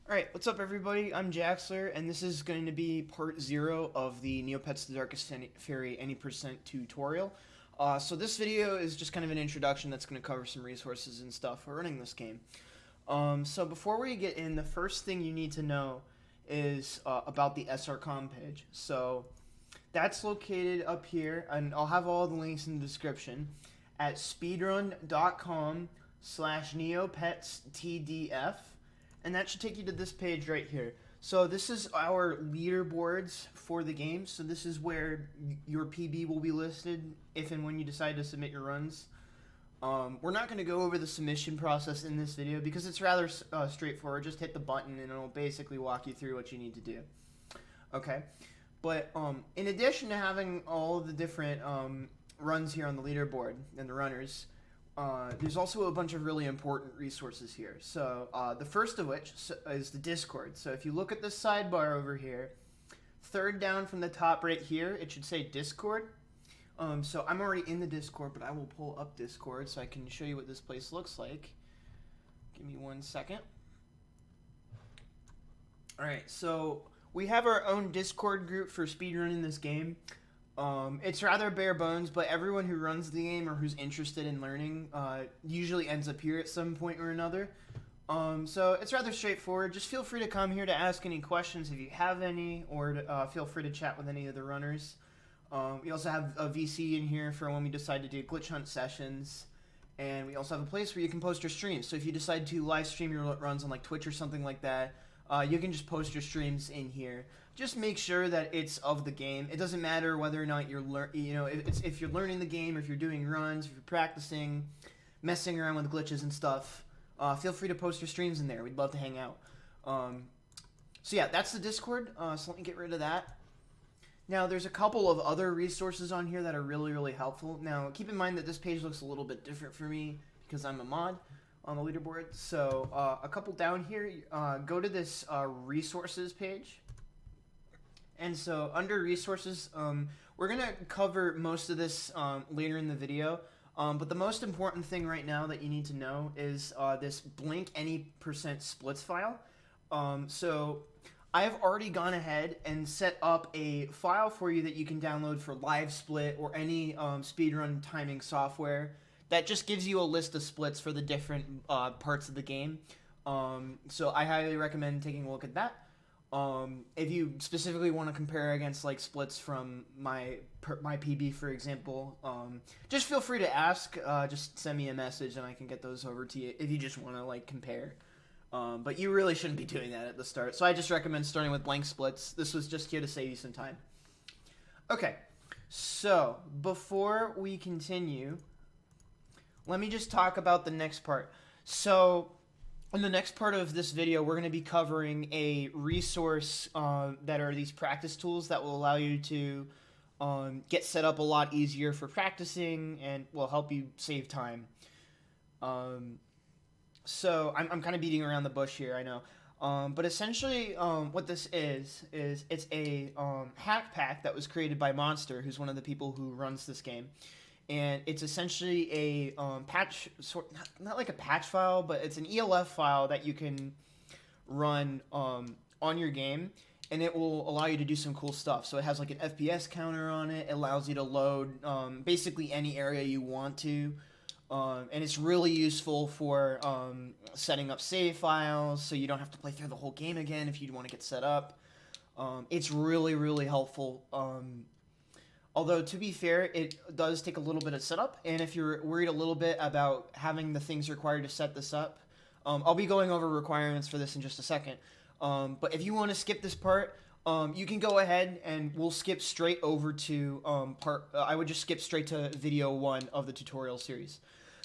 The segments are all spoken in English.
Alright, what's up everybody? I'm Jaxler, and this is going to be part 0 of the Neopets the Darkest Faerie any percent tutorial. So this video is just kind of an introduction that's going to cover some resources and stuff for running this game. So before we get in, the first thing you need to know is about the SRCom page. So that's located up here, and I'll have all the links in the description, at speedrun.com/neopetstdf. And that should take you to this page right here. So this is our leaderboards for the game. So this is where your PB will be listed if and when you decide to submit your runs. We're not going to go over the submission process in this video because it's rather straightforward. Just hit the button and it'll basically walk you through what you need to do. Okay, but in addition to having all of the different runs here on the leaderboard and the runners, there's also a bunch of really important resources here. So the first of which is the Discord. So if you look at the sidebar over here, third down from the top right here, it should say Discord. So I'm already in the Discord, but I will pull up Discord so I can show you what this place looks like. Give me 1 second. Alright, so we have our own Discord group for speedrunning this game. It's rather bare bones, but everyone who runs the game or who's interested in learning usually ends up here at some point or another. So it's rather straightforward. Just feel free to come here to ask any questions if you have any, or to, feel free to chat with any of the runners. We also have a VC in here for when we decide to do glitch hunt sessions. And we also have a place where you can post your streams. So if you decide to live stream your runs on like Twitch or something like that, you can just post your streams in here. Just make sure that it's of the game. It doesn't matter whether or not you're if you're learning the game, or if you're doing runs, if you're practicing, messing around with glitches and stuff. Feel free to post your streams in there. We'd love to hang out. So yeah, that's the Discord. So let me get rid of that. Now there's a couple of other resources on here that are really helpful. Now keep in mind that this page looks a little bit different for me because I'm a mod on the leaderboard. So a couple down here, go to this resources page. And so under resources, we're going to cover most of this later in the video. But the most important thing right now that you need to know is this blank any percent splits file. So I have already gone ahead and set up a file for you that you can download for live split or any speedrun timing software that just gives you a list of splits for the different parts of the game. So I highly recommend taking a look at that. If you specifically want to compare against like splits from my PB, for example, just feel free to ask. Just send me a message and I can get those over to you if you just want to like compare. But you really shouldn't be doing that at the start. So I just recommend starting with blank splits. This was just here to save you some time. Okay, so before we continue, let me just talk about the next part. So in the next part of this video, we're going to be covering a resource that are these practice tools that will allow you to get set up a lot easier for practicing and will help you save time. So I'm kind of beating around the bush here, I know. But essentially what this is it's a hack pack that was created by Monster, who's one of the people who runs this game. And it's essentially a patch, not like a patch file, but it's an ELF file that you can run on your game, and it will allow you to do some cool stuff. So it has like an FPS counter on it. It allows you to load basically any area you want to. And it's really useful for setting up save files, so you don't have to play through the whole game again if you want to get set up. It's really helpful. Although, to be fair, it does take a little bit of setup, and if you're worried a little bit about having the things required to set this up, I'll be going over requirements for this in just a second. But if you want to skip this part, you can go ahead and we'll skip straight over to I would just skip straight to video 1 of the tutorial series.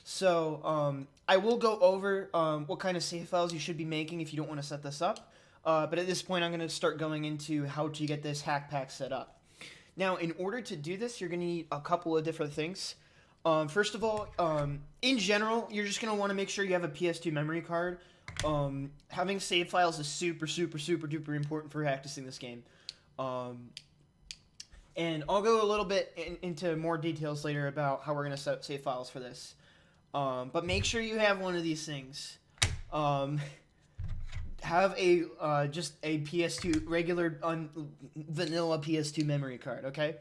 So I will go over what kind of save files you should be making if you don't want to set this up. But at this point, I'm going to start going into how to get this hack pack set up. Now, in order to do this, you're going to need a couple of different things. First of all, in general, you're just going to want to make sure you have a PS2 memory card. Having save files is super duper important for practicing this game. And I'll go a little bit into more details later about how we're going to set up save files for this. But make sure you have one of these things. have a just a PS2 regular vanilla PS2 memory card. Okay.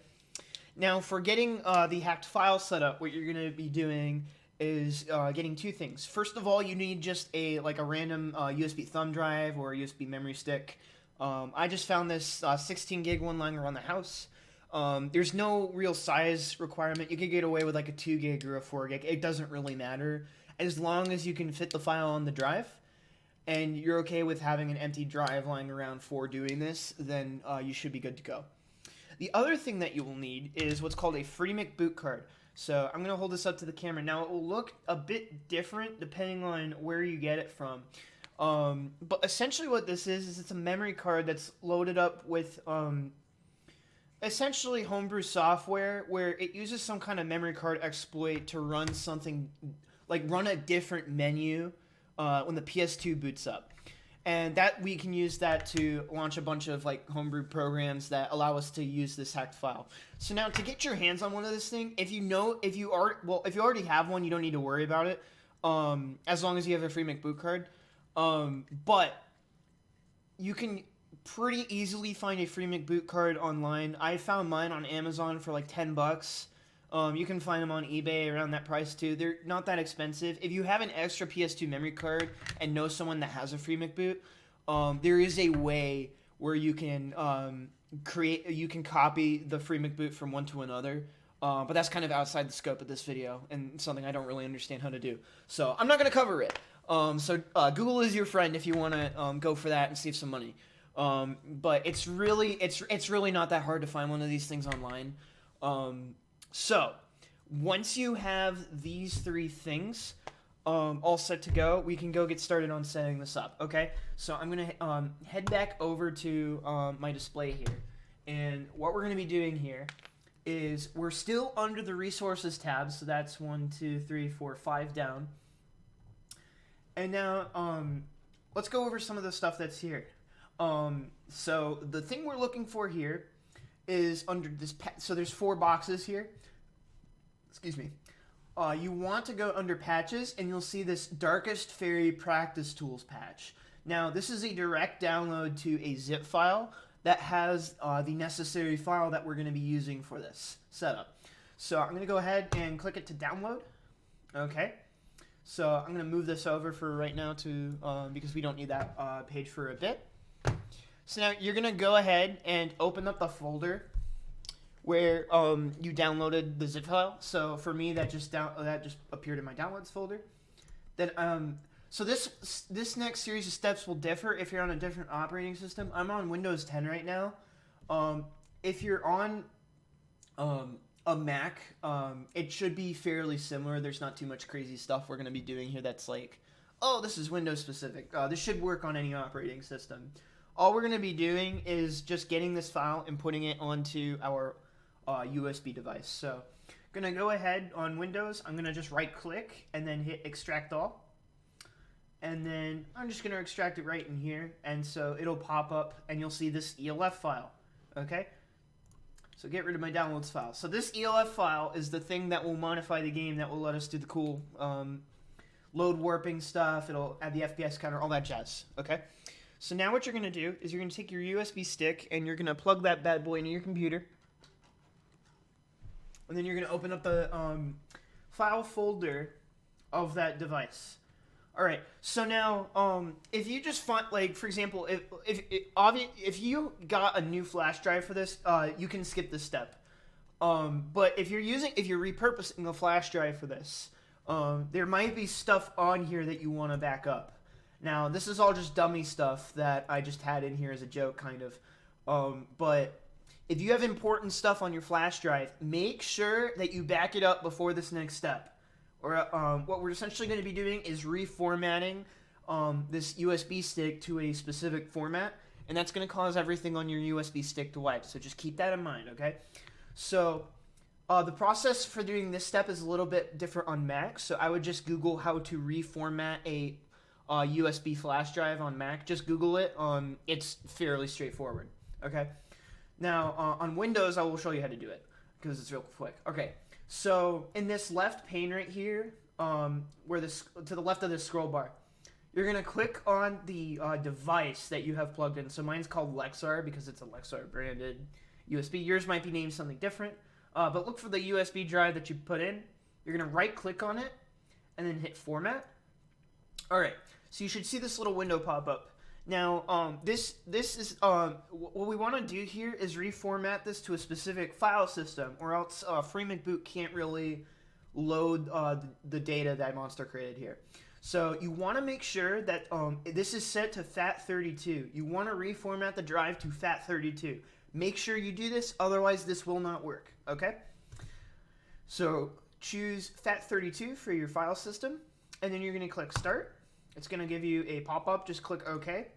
Now, for getting the hacked file set up, what you're going to be doing is getting two things. First of all, you need just a random USB thumb drive or a USB memory stick. I just found this 16 gig one lying around the house. There's no real size requirement. You could get away with like a 2 gig or a 4 gig. It doesn't really matter as long as you can fit the file on the drive. And you're okay with having an empty drive lying around for doing this, then you should be good to go. The other thing that you will need is what's called a FreeMic boot card. So I'm going to hold this up to the camera. Now, it will look a bit different depending on where you get it from. But essentially what this is it's a memory card that's loaded up with essentially homebrew software where it uses some kind of memory card exploit to run something, like run a different menu when the PS2 boots up. And that we can use that to launch a bunch of like homebrew programs that allow us to use this hacked file. So now to get your hands on one of this thing, if you already have one, you don't need to worry about it. As long as you have a FreeMic boot card. But you can pretty easily find a FreeMic boot card online. I found mine on Amazon for like $10. You can find them on eBay around that price too. They're not that expensive. If you have an extra PS2 memory card and know someone that has a FreeMic boot, there is a way where you can copy the FreeMic boot from one to another. But that's kind of outside the scope of this video and something I don't really understand how to do. So I'm not going to cover it. Google is your friend if you want to go for that and save some money. But it's really not that hard to find one of these things online. So, once you have these three things all set to go, we can go get started on setting this up, okay? So, I'm going to head back over to my display here. And what we're going to be doing here is we're still under the Resources tab, so that's 1, 2, 3, 4, 5 down. And now, let's go over some of the stuff that's here. So, the thing we're looking for here is under this, so there's 4 boxes here. Excuse me. You want to go under patches and you'll see this Darkest Faerie Practice Tools patch. Now this is a direct download to a zip file that has the necessary file that we're going to be using for this setup. So I'm going to go ahead and click it to download. Okay. So I'm going to move this over for right now to because we don't need that page for a bit. So now you're going to go ahead and open up the folder where you downloaded the zip file. So for me, that just appeared in my downloads folder. Then so this next series of steps will differ if you're on a different operating system. I'm on Windows 10 right now. If you're on a Mac, it should be fairly similar. There's not too much crazy stuff we're going to be doing here that's like, oh, this is Windows specific. This should work on any operating system. All we're going to be doing is just getting this file and putting it onto our USB device. So I'm going to go ahead on Windows. I'm going to just right click and then hit extract all. And then I'm just going to extract it right in here. And so it'll pop up and you'll see this ELF file. Okay. So get rid of my downloads file. So this ELF file is the thing that will modify the game, that will let us do the cool load warping stuff. It'll add the FPS counter, all that jazz. Okay. So now what you're going to do is you're going to take your USB stick and you're going to plug that bad boy into your computer. And then you're going to open up the file folder of that device. All right. So now, if you just find, like, for example, if you got a new flash drive for this, you can skip this step. But if you're repurposing a flash drive for this, there might be stuff on here that you want to back up. Now, this is all just dummy stuff that I just had in here as a joke, kind of. But if you have important stuff on your flash drive, make sure that you back it up before this next step. Or what we're essentially going to be doing is reformatting this USB stick to a specific format, and that's going to cause everything on your USB stick to wipe. So just keep that in mind, okay? So the process for doing this step is a little bit different on Mac. So I would just Google how to reformat a USB flash drive on Mac. Just Google it. It's fairly straightforward, okay? Now, on Windows, I will show you how to do it because it's real quick. Okay, so in this left pane right here, to the left of this scroll bar, you're going to click on the device that you have plugged in. So mine's called Lexar because it's a Lexar branded USB. Yours might be named something different. But look for the USB drive that you put in. You're going to right click on it and then hit format. All right, so you should see this little window pop up. Now, this is what we want to do here is reformat this to a specific file system, or else FreeMcBoot can't really load the data that Monster created here. So you want to make sure that this is set to FAT32. You want to reformat the drive to FAT32. Make sure you do this, otherwise this will not work, okay? So choose FAT32 for your file system, and then you're going to click Start. It's going to give you a pop-up. Just click OK.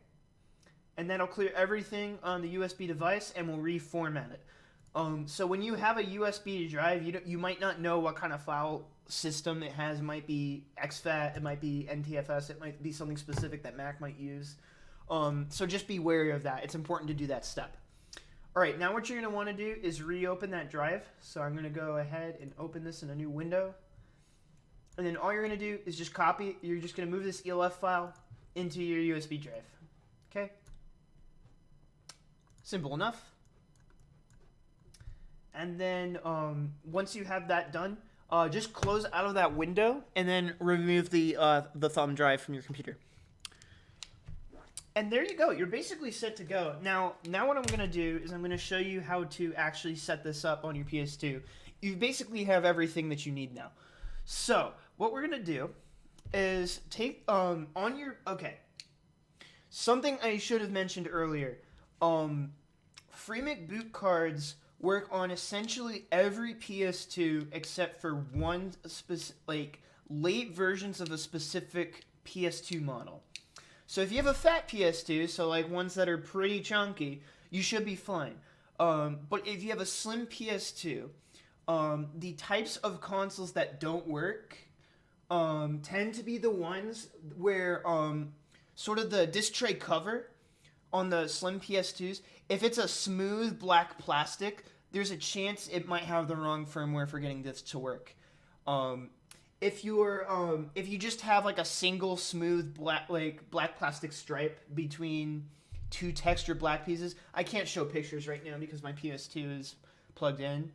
And that'll clear everything on the USB device and will reformat it. So when you have a USB drive, you might not know what kind of file system it has. It might be exFAT, it might be NTFS, it might be something specific that Mac might use. So just be wary of that. It's important to do that step. All right, now what you're going to want to do is reopen that drive. So I'm going to go ahead and open this in a new window. And then all you're going to do is just copy. You're just going to move this ELF file into your USB drive. Okay? Simple enough. And then once you have that done, just close out of that window and then remove the thumb drive from your computer. And there you go. You're basically set to go. Now what I'm going to do is I'm going to show you how to actually set this up on your PS2. You basically have everything that you need now. So what we're going to do is take on your... Okay. Something I should have mentioned earlier. FreeMcBoot cards work on essentially every PS2 except for one late versions of a specific PS2 model. So if you have a fat PS2, so like ones that are pretty chunky, you should be fine. But if you have a slim PS2, the types of consoles that don't work tend to be the ones where sort of the disc tray cover on the slim PS2s, if it's a smooth black plastic, there's a chance it might have the wrong firmware for getting this to work. If you just have like a single smooth black plastic stripe between two textured black pieces, I can't show pictures right now because my PS2 is plugged in.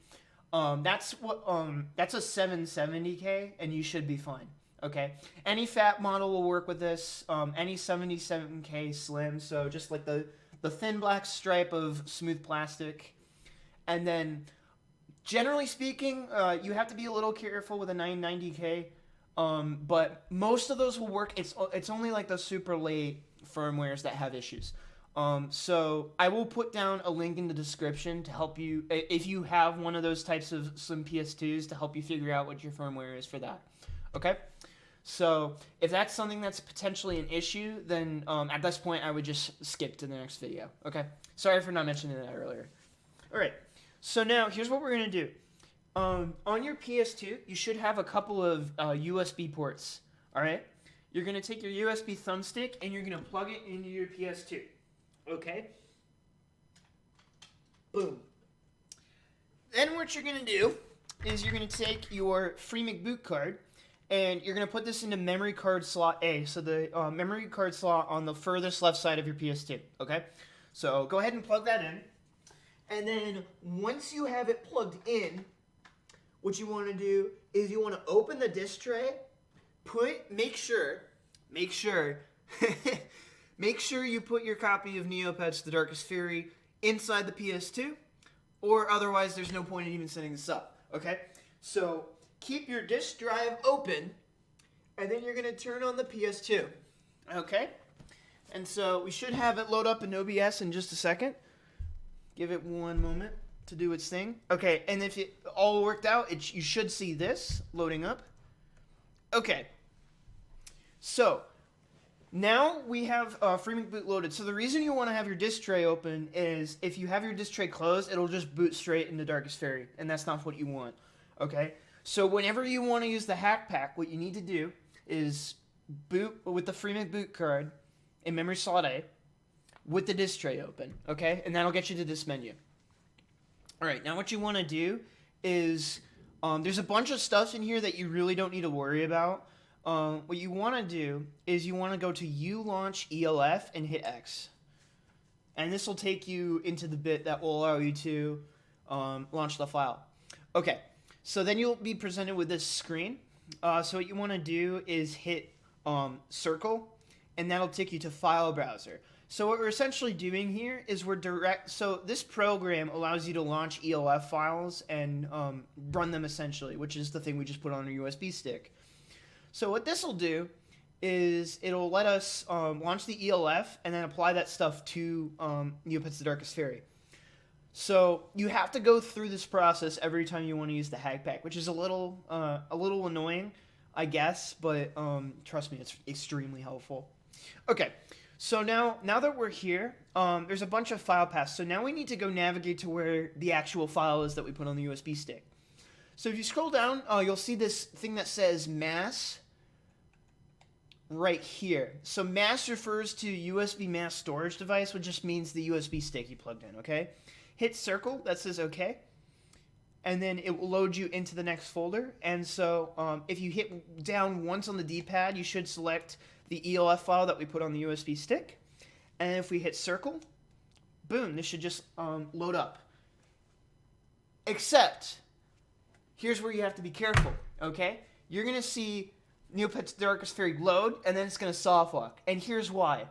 That's a 770K, and you should be fine. Okay, any fat model will work with this. Any 77K slim, so just like the thin black stripe of smooth plastic, and then generally speaking, you have to be a little careful with a 990K. But most of those will work. It's only like the super late firmwares that have issues. So I will put down a link in the description to help you if you have one of those types of slim PS2s to help you figure out what your firmware is for that. Okay. So if that's something that's potentially an issue, then at this point I would just skip to the next video. Okay. Sorry for not mentioning that earlier. All right. So now here's what we're going to do. On your PS2, you should have a couple of USB ports. All right. You're going to take your USB thumbstick and you're going to plug it into your PS2. Okay. Boom. Then what you're going to do is you're going to take your FreeMcBoot card and you're going to put this into memory card slot A. So the memory card slot on the furthest left side of your PS2. Okay. So go ahead and plug that in. And then once you have it plugged in, what you want to do is you want to open the disc tray, make sure you put your copy of Neopets: The Darkest Faerie inside the PS2, or otherwise there's no point in even setting this up, okay? So keep your disk drive open, and then you're going to turn on the PS2, okay? And so we should have it load up in OBS in just a second. Give it one moment to do its thing. Okay, and if it all worked out, you should see this loading up. Okay. So, now we have FreeMcBoot loaded. So the reason you want to have your disk tray open is if you have your disk tray closed, it'll just boot straight into Darkest Faerie, and that's not what you want. Okay? So whenever you want to use the hack pack, what you need to do is boot with the FreeMcBoot card in memory slot A with the disk tray open, okay? And that'll get you to this menu. All right, now what you want to do is there's a bunch of stuff in here that you really don't need to worry about. what you want to do is you want to go to ulaunch ELF and hit X. And this will take you into the bit that will allow you to launch the file. Okay, so then you'll be presented with this screen. So what you want to do is hit circle, and that'll take you to file browser. So what we're essentially doing here is so this program allows you to launch ELF files and run them essentially, which is the thing we just put on a USB stick. So what this will do is it'll let us launch the ELF and then apply that stuff to Neopets the Darkest Faerie. So you have to go through this process every time you want to use the hack pack, which is a little annoying, I guess, but trust me, it's extremely helpful. Okay, so now that we're here, there's a bunch of file paths. So now we need to go navigate to where the actual file is that we put on the USB stick. So if you scroll down, you'll see this thing that says mass right here. So mass refers to USB mass storage device, which just means the USB stick you plugged in, okay? Hit circle, that says okay, and then it will load you into the next folder. And so if you hit down once on the D-pad, you should select the ELF file that we put on the USB stick. And if we hit circle, boom, this should just load up. Except, here's where you have to be careful, okay? You're going to see Neopets the Darkest Faerie load, and then it's going to soft lock. And here's why.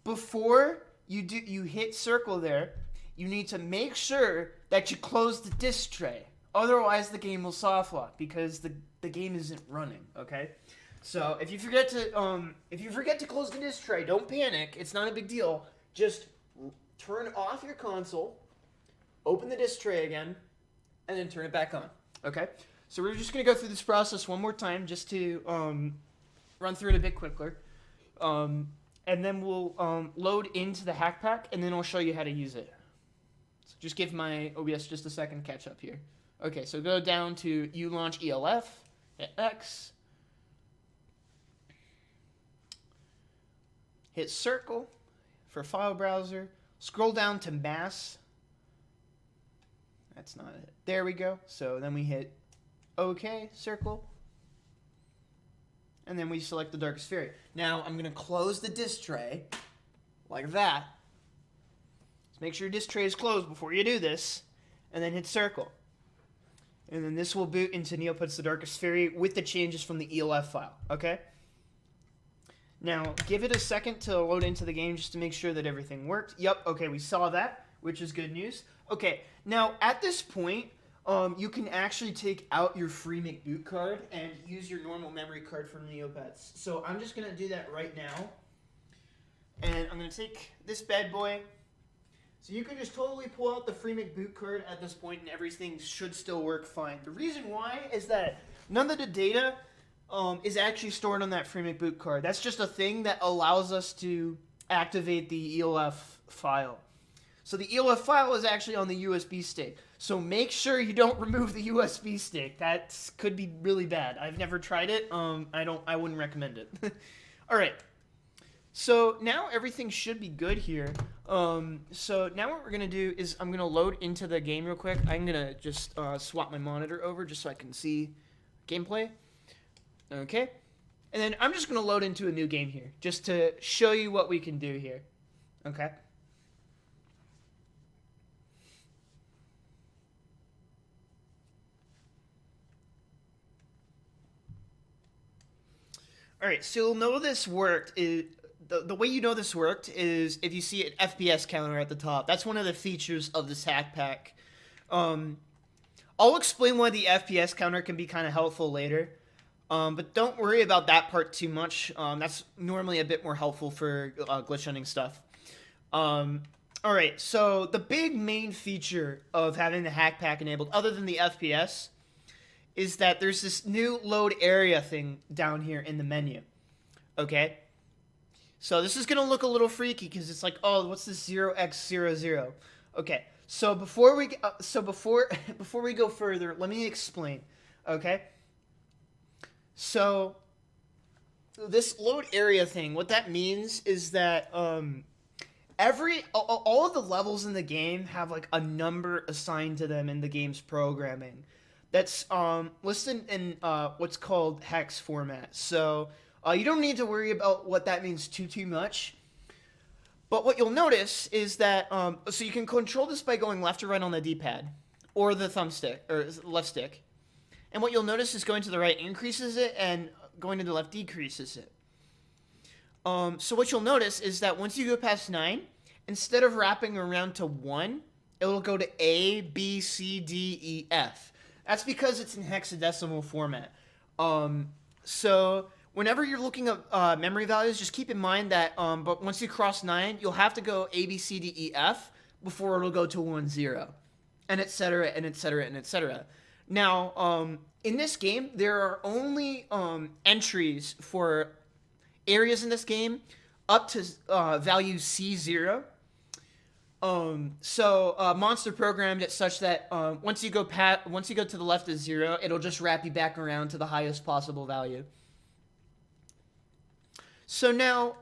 Before you hit circle there, you need to make sure that you close the disk tray. Otherwise, the game will soft lock because the game isn't running. Okay, so if you forget to close the disk tray, don't panic. It's not a big deal. Just turn off your console, open the disk tray again, and then turn it back on. Okay, so we're just gonna go through this process one more time just to run through it a bit quicker. And then we'll load into the hack pack, and then I'll show you how to use it. So just give my OBS just a second to catch up here. Okay, so go down to ulaunch ELF, hit X, hit circle for file browser, scroll down to mass. That's not it. There we go. So then we hit OK, circle. And then we select the Darkest Faerie. Now, I'm going to close the disk tray, like that. Just make sure your disk tray is closed before you do this, and then hit circle. And then this will boot into Neopets the Darkest Faerie with the changes from the ELF file, okay? Now, give it a second to load into the game just to make sure that everything worked. Yep, okay, we saw that, which is good news. Okay, now, at this point, you can actually take out your free McBoot card and use your normal memory card from Neopets. So I'm just going to do that right now. And I'm going to take this bad boy. So you can just totally pull out the free McBoot card at this point and everything should still work fine. The reason why is that none of the data is actually stored on that free McBoot card. That's just a thing that allows us to activate the ELF file. So the ELF file is actually on the USB stick. So make sure you don't remove the USB stick. That could be really bad. I've never tried it. I wouldn't recommend it. All right. So now everything should be good here. So now what we're going to do is I'm going to load into the game real quick. I'm going to just swap my monitor over just so I can see gameplay. Okay. And then I'm just going to load into a new game here just to show you what we can do here. Okay. All right, so you'll know this worked. The way you know this worked is if you see an FPS counter at the top. That's one of the features of this hack pack. I'll explain why the FPS counter can be kind of helpful later. But don't worry about that part too much. That's normally a bit more helpful for glitch hunting stuff. Alright, so the big main feature of having the hack pack enabled, other than the FPS, is that there's this new load area thing down here in the menu. Okay? So this is going to look a little freaky because it's like, oh, what's this 0x00? Okay, so before we go further, let me explain. Okay? So this load area thing, what that means is that all of the levels in the game have like a number assigned to them in the game's programming that's listed in what's called hex format. So you don't need to worry about what that means too much. But what you'll notice is that so you can control this by going left or right on the D-pad, or the thumbstick or left stick. And what you'll notice is going to the right increases it, and going to the left decreases it. So what you'll notice is that once you go past 9, instead of wrapping around to 1, it'll go to A, B, C, D, E, F. That's because it's in hexadecimal format. So whenever you're looking at memory values, just keep in mind that but once you cross 9, you'll have to go A, B, C, D, E, F before it'll go to 1, 0. And etc., and etc., and etc. Now, in this game, there are only entries for areas in this game up to value C0. So Monster programmed it such that once you go to the left of 0, it'll just wrap you back around to the highest possible value. So now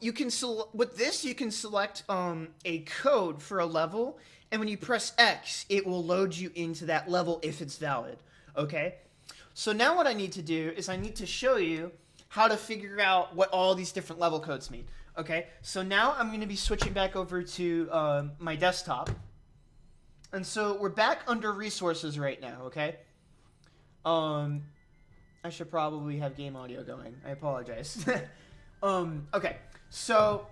you can with this you can select a code for a level, and when you press X, it will load you into that level if it's valid. Okay. So now what I need to do is I need to show you how to figure out what all these different level codes mean. Okay, so now I'm going to be switching back over to my desktop. And so we're back under resources right now, okay? I should probably have game audio going. I apologize. Okay, so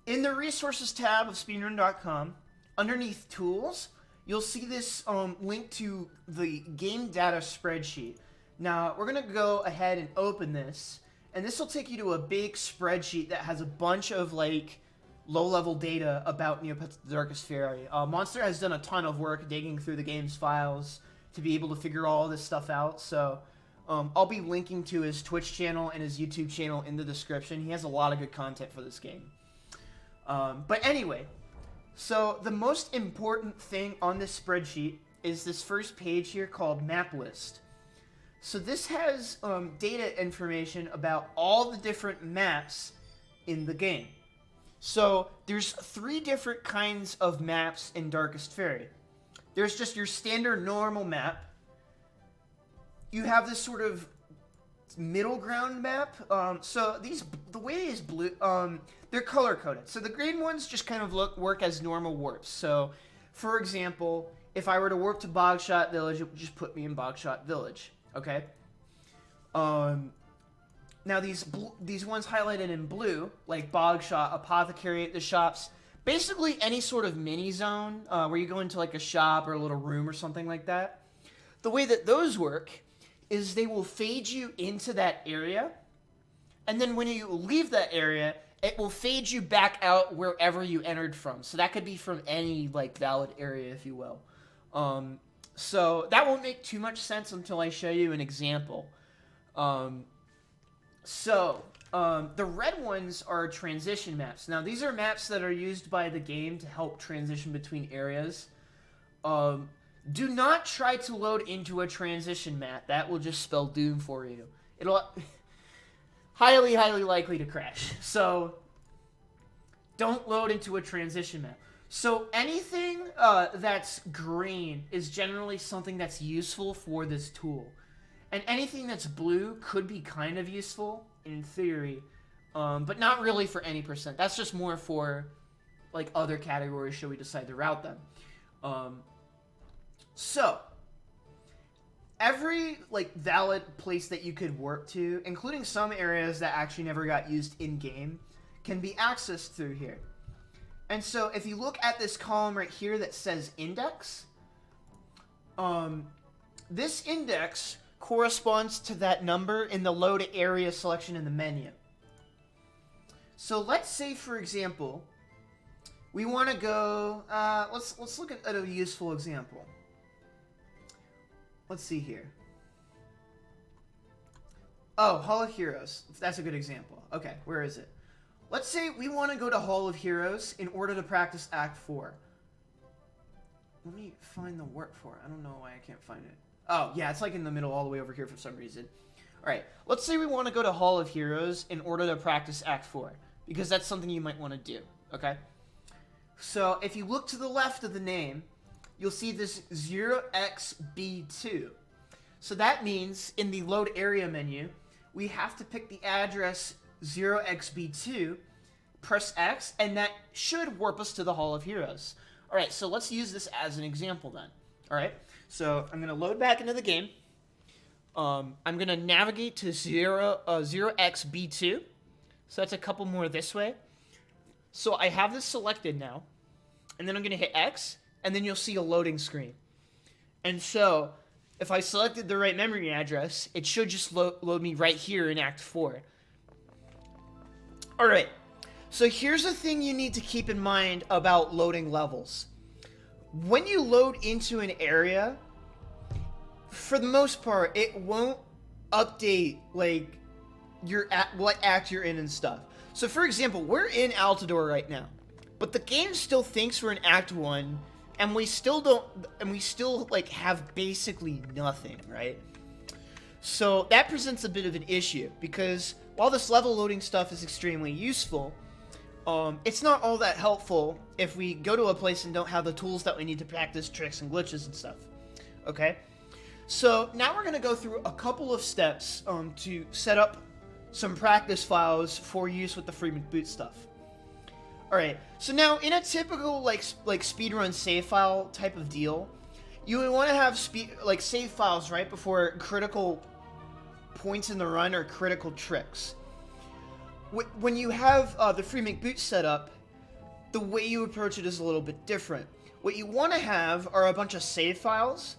in the resources tab of speedrun.com, underneath tools, you'll see this link to the game data spreadsheet. Now, we're going to go ahead and open this, and this will take you to a big spreadsheet that has a bunch of, like, low-level data about Neopets the Darkest Faerie. Monster has done a ton of work digging through the game's files to be able to figure all this stuff out, so I'll be linking to his Twitch channel and his YouTube channel in the description. He has a lot of good content for this game. But anyway, so the most important thing on this spreadsheet is this first page here called Map List. So this has data information about all the different maps in the game. So there's 3 different kinds of maps in Darkest Faerie. There's just your standard normal map. You have this sort of middle ground map. So the way these blue, they're color coded. So the green ones just kind of work as normal warps. So, for example, if I were to warp to Bogshot Village, it would just put me in Bogshot Village. Okay. Now these ones highlighted in blue, like Bogshot, Apothecary, the shops, basically any sort of mini zone where you go into like a shop or a little room or something like that. The way that those work is they will fade you into that area, and then when you leave that area, it will fade you back out wherever you entered from. So that could be from any like valid area, if you will. So that won't make too much sense until I show you an example. The red ones are transition maps. Now, these are maps that are used by the game to help transition between areas. Do not try to load into a transition map. That will just spell doom for you. It'll highly likely to crash. So don't load into a transition map. So anything that's green is generally something that's useful for this tool. And anything that's blue could be kind of useful, in theory, but not really for any percent. That's just more for, like, other categories should we decide to route them. So, every, like, valid place that you could warp to, including some areas that actually never got used in-game, can be accessed through here. And so, if you look at this column right here that says index, this index corresponds to that number in the load area selection in the menu. So let's say, for example, we want to go, let's look at a useful example. Let's see here. Oh, Hall of Heroes. That's a good example. Okay, where is it? Let's say we want to go to Hall of Heroes in order to practice Act 4. Let me find the warp for it. I don't know why I can't find it. Oh, yeah, it's like in the middle all the way over here for some reason. Alright, let's say we want to go to Hall of Heroes in order to practice Act 4, because that's something you might want to do, okay? So, if you look to the left of the name, you'll see this 0xb2. So that means in the load area menu, we have to pick the address 0xb2, press X, and that should warp us to the Hall of Heroes. All right, so let's use this as an example then. All right, so I'm going to load back into the game. I'm going to navigate to 0xb2. So that's a couple more this way. So I have this selected now. And then I'm going to hit X, and then you'll see a loading screen. And so if I selected the right memory address, it should just load me right here in Act 4. All right. So here's the thing you need to keep in mind about loading levels. When you load into an area, for the most part, it won't update like what act you're in and stuff. So for example, we're in Altador right now, but the game still thinks we're in Act 1, and we still like have basically nothing, right? So that presents a bit of an issue, because while this level loading stuff is extremely useful, it's not all that helpful if we go to a place and don't have the tools that we need to practice tricks and glitches and stuff. Okay? So now we're going to go through a couple of steps to set up some practice files for use with the free boot stuff. Alright, so now in a typical like speedrun save file type of deal, you would want to have save files right before critical points in the run or critical tricks. When you have the free boot set up, the way you approach it is a little bit different. What you want to have are a bunch of save files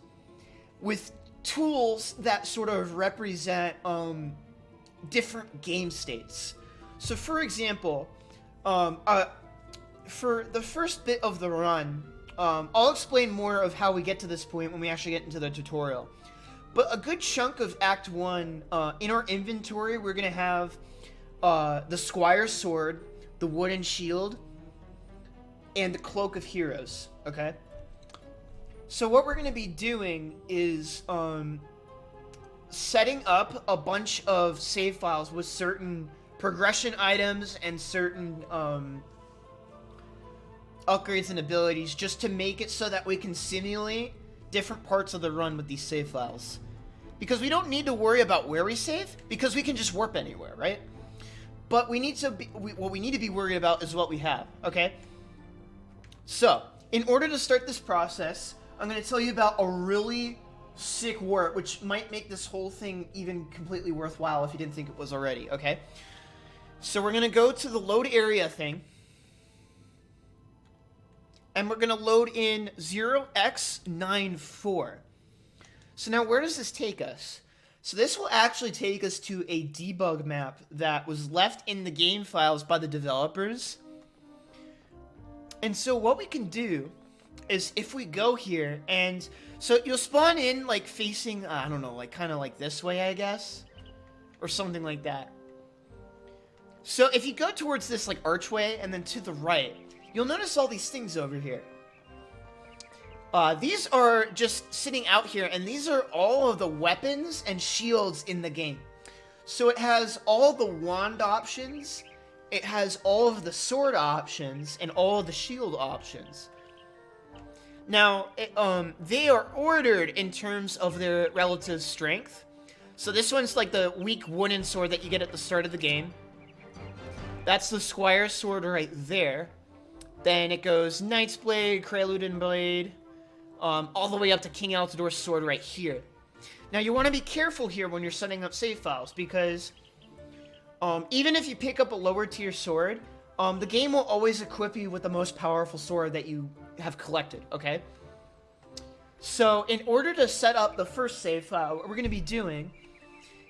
with tools that sort of represent different game states. So for example, for the first bit of the run, I'll explain more of how we get to this point when we actually get into the tutorial. But a good chunk of Act 1, in our inventory, we're going to have the Squire's Sword, the Wooden Shield, and the Cloak of Heroes, okay? So what we're going to be doing is setting up a bunch of save files with certain progression items and certain upgrades and abilities, just to make it so that we can simulate different parts of the run with these save files. Because we don't need to worry about where we save, because we can just warp anywhere, right? But we need to what we need to be worried about is what we have, okay? So, in order to start this process, I'm going to tell you about a really sick warp, which might make this whole thing even completely worthwhile if you didn't think it was already, okay? So we're going to go to the load area thing, and we're going to load in 0x94. So now where does this take us? So this will actually take us to a debug map that was left in the game files by the developers. And so what we can do is if we go here, and so you'll spawn in like facing, I don't know, like kind of like this way, I guess, or something like that. So if you go towards this like archway and then to the right, you'll notice all these things over here. These are just sitting out here, and these are all of the weapons and shields in the game. So it has all the wand options, it has all of the sword options, and all of the shield options. Now, they are ordered in terms of their relative strength. So this one's like the weak wooden sword that you get at the start of the game. That's the Squire's Sword right there. Then it goes Knight's Blade, Creluden Blade, all the way up to King Altador's sword right here. Now you want to be careful here when you're setting up save files, because even if you pick up a lower tier sword, the game will always equip you with the most powerful sword that you have collected, okay? So in order to set up the first save file, what we're going to be doing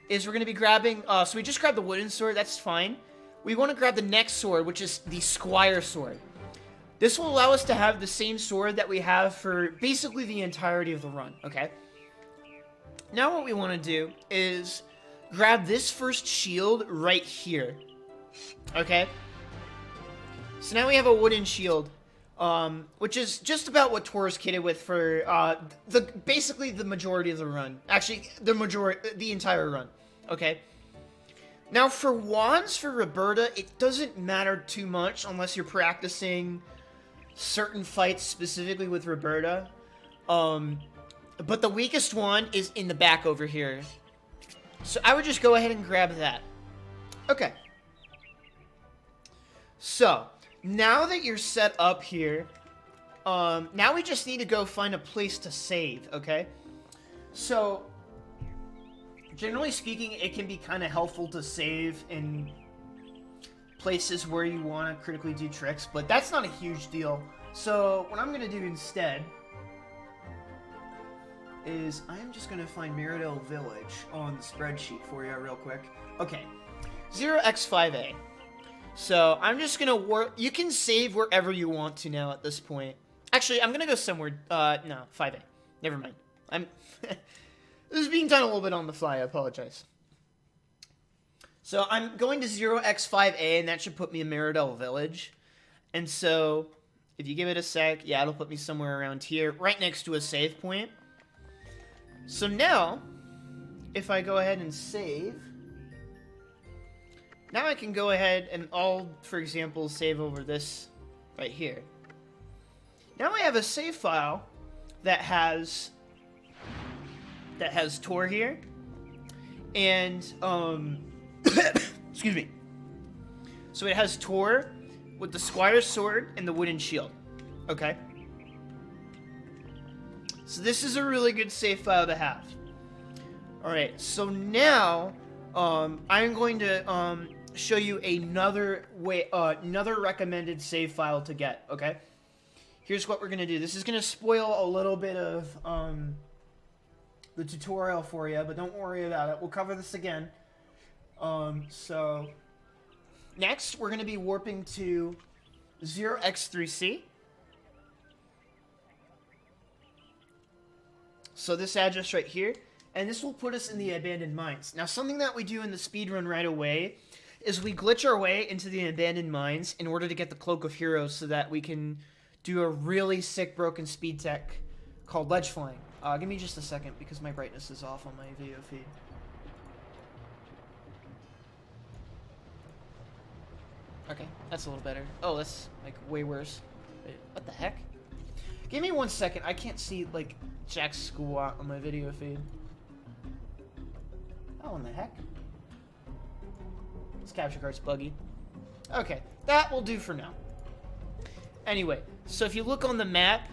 is we're going to be grabbing, so we just grabbed the wooden sword, that's fine. We want to grab the next sword, which is the Squire Sword. This will allow us to have the same sword that we have for basically the entirety of the run, okay? Now what we want to do is grab this first shield right here, okay? So now we have a wooden shield, which is just about what Tor's kitted with for basically the majority of the run. Actually, the entire run, okay? Now for wands for Roberta, it doesn't matter too much unless you're practicing certain fights specifically with Roberta. But the weakest one is in the back over here. So I would just go ahead and grab that. Okay. So, now that you're set up here, now we just need to go find a place to save, okay? So, generally speaking, it can be kind of helpful to save in places where you want to critically do tricks, but that's not a huge deal. So, what I'm going to do instead is I'm just going to find Mirrodale Village on the spreadsheet for you real quick. Okay, 0x5a. So, I'm just going to work... You can save wherever you want to now at this point. Actually, I'm going to go somewhere... no, 5a. Never mind. This is being done a little bit on the fly. I apologize. So, I'm going to 0x5a, and that should put me in Mirrodale Village. And so, if you give it a sec, yeah, it'll put me somewhere around here, right next to a save point. So now, if I go ahead and save, now I can go ahead and I'll, for example, save over this right here. Now I have a save file that has Tor here, and excuse me. So it has Tor with the Squire's Sword and the Wooden Shield. Okay. So this is a really good save file to have. Alright, so now I'm going to show you another way, another recommended save file to get, okay? Here's what we're going to do. This is going to spoil a little bit of the tutorial for you, but don't worry about it. We'll cover this again. So next, we're going to be warping to 0x3c. So this address right here, and this will put us in the abandoned mines. Now, something that we do in the speedrun right away is we glitch our way into the abandoned mines in order to get the Cloak of Heroes so that we can do a really sick broken speed tech called ledge flying. Give me just a second because my brightness is off on my video feed. Okay, that's a little better. Oh, that's like way worse. Wait, what the heck? Give me 1 second. I can't see like jack squat on my video feed. Oh, what the heck? This capture card's buggy. Okay, that will do for now. Anyway, so if you look on the map,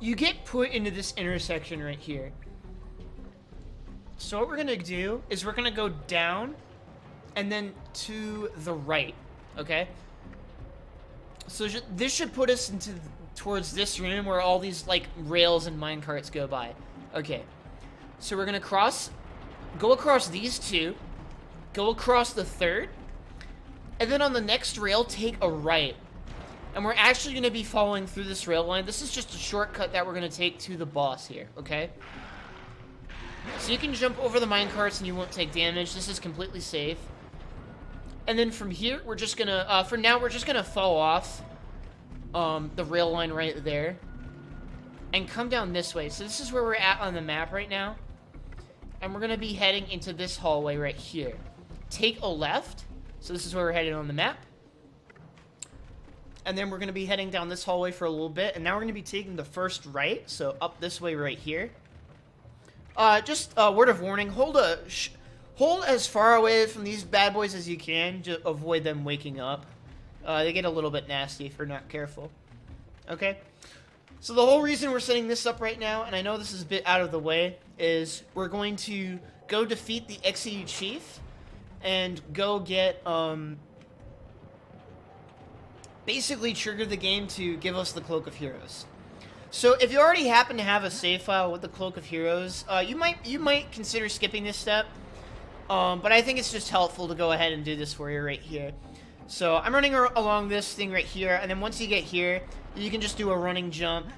you get put into this intersection right here. So what we're gonna do is we're gonna go down and then to the right, okay? So this should put us into towards this room where all these like rails and mine carts go by. Okay, so we're gonna go across these two, go across the third, and then on the next rail take a right. And we're actually gonna be following through this rail line. This is just a shortcut that we're gonna take to the boss here, okay? So you can jump over the mine carts and you won't take damage. This is completely safe. And then from here, we're just gonna, for now, we're just gonna fall off the rail line right there and come down this way. So this is where we're at on the map right now. And we're gonna be heading into this hallway right here. Take a left. So this is where we're headed on the map. And then we're gonna be heading down this hallway for a little bit. And now we're gonna be taking the first right. So up this way right here. Just a word of warning. Hold as far away from these bad boys as you can to avoid them waking up. They get a little bit nasty if you're not careful. Okay? So the whole reason we're setting this up right now, and I know this is a bit out of the way, is we're going to go defeat the XEU Chief and go get, basically trigger the game to give us the Cloak of Heroes. So if you already happen to have a save file with the Cloak of Heroes, you might consider skipping this step. But I think it's just helpful to go ahead and do this for you right here. So I'm running along this thing right here, and then once you get here, you can just do a running jump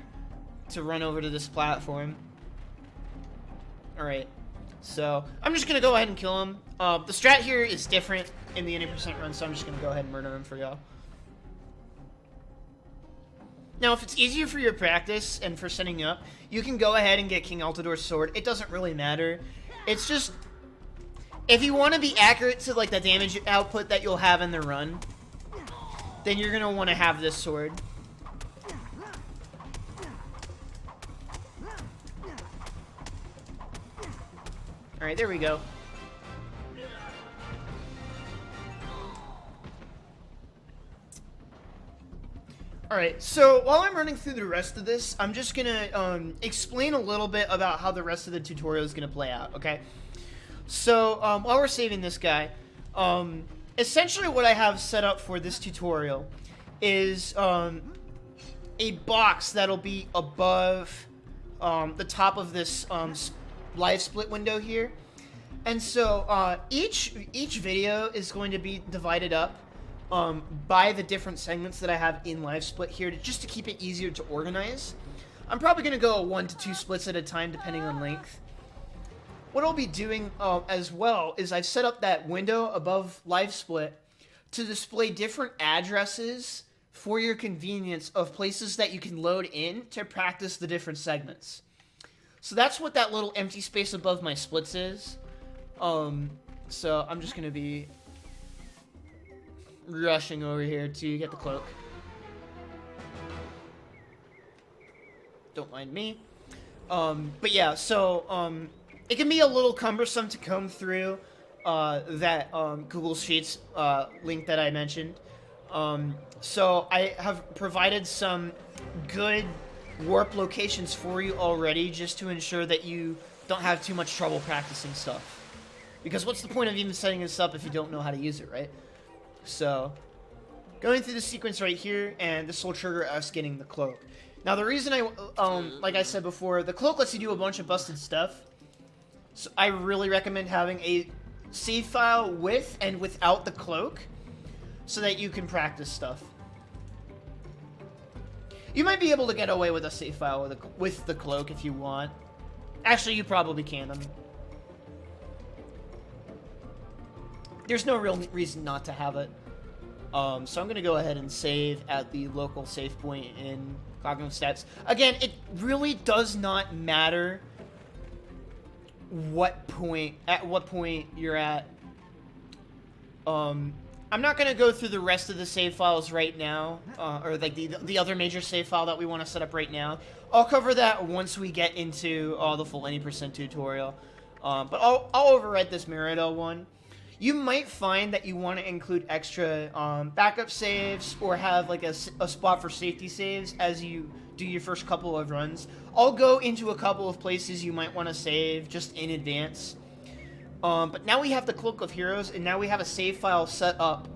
to run over to this platform. Alright, so I'm just going to go ahead and kill him. The strat here is different in the 80% run, so I'm just going to go ahead and murder him for y'all. Now, if it's easier for your practice and for setting up, you can go ahead and get King Altador's sword. It doesn't really matter. It's just... if you want to be accurate to like the damage output that you'll have in the run, then you're going to want to have this sword. Alright, there we go. Alright, so while I'm running through the rest of this, I'm just gonna explain a little bit about how the rest of the tutorial is gonna play out, okay? So, while we're saving this guy, essentially what I have set up for this tutorial is a box that'll be above the top of this live split window here. And so each video is going to be divided up by the different segments that I have in live split here, just to keep it easier to organize. I'm probably going to go 1 to 2 splits at a time depending on length. What I'll be doing as well is I've set up that window above live split to display different addresses for your convenience of places that you can load in to practice the different segments. So that's what that little empty space above my splits is. So I'm just going to be rushing over here to get the cloak. Don't mind me. But yeah, so it can be a little cumbersome to comb through that Google Sheets link that I mentioned. So I have provided some good warp locations for you already, just to ensure that you don't have too much trouble practicing stuff. Because what's the point of even setting this up if you don't know how to use it, right? So, going through the sequence right here, and this will trigger us getting the cloak. Now, the reason like I said before, the cloak lets you do a bunch of busted stuff. So I really recommend having a save file with and without the cloak, so that you can practice stuff. You might be able to get away with a save file with the cloak if you want. Actually, you probably can. There's no real reason not to have it. So I'm going to go ahead and save at the local save point in Cognitive Stats. Again, it really does not matter at what point you're at. I'm not going to go through the rest of the save files right now, or like the other major save file that we want to set up right now. I'll cover that once we get into the full any % tutorial. But I'll overwrite this Mirrodel one. You might find that you want to include extra backup saves, or have like a spot for safety saves as you do your first couple of runs. I'll go into a couple of places you might want to save just in advance. But now we have the Cloak of Heroes, and now we have a save file set up,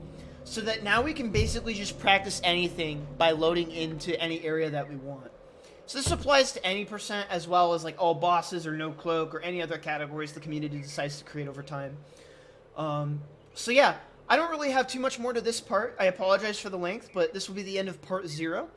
so that now we can basically just practice anything by loading into any area that we want. So this applies to any %, as well as like all bosses or no cloak or any other categories the community decides to create over time. So yeah, I don't really have too much more to this part. I apologize for the length, but this will be the end of part 0.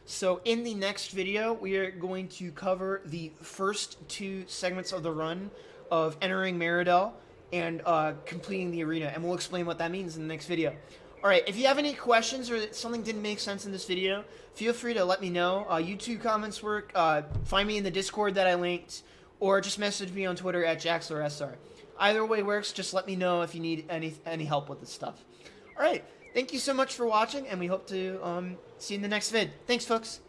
So in the next video, we are going to cover the first 2 segments of the run of entering Mirrodel and completing the arena, and we'll explain what that means in the next video. Alright, if you have any questions or something didn't make sense in this video, feel free to let me know. YouTube comments work, find me in the Discord that I linked, or just message me on Twitter at JaxlerSR. Either way works, just let me know if you need any help with this stuff. Alright, thank you so much for watching, and we hope to see you in the next vid. Thanks, folks!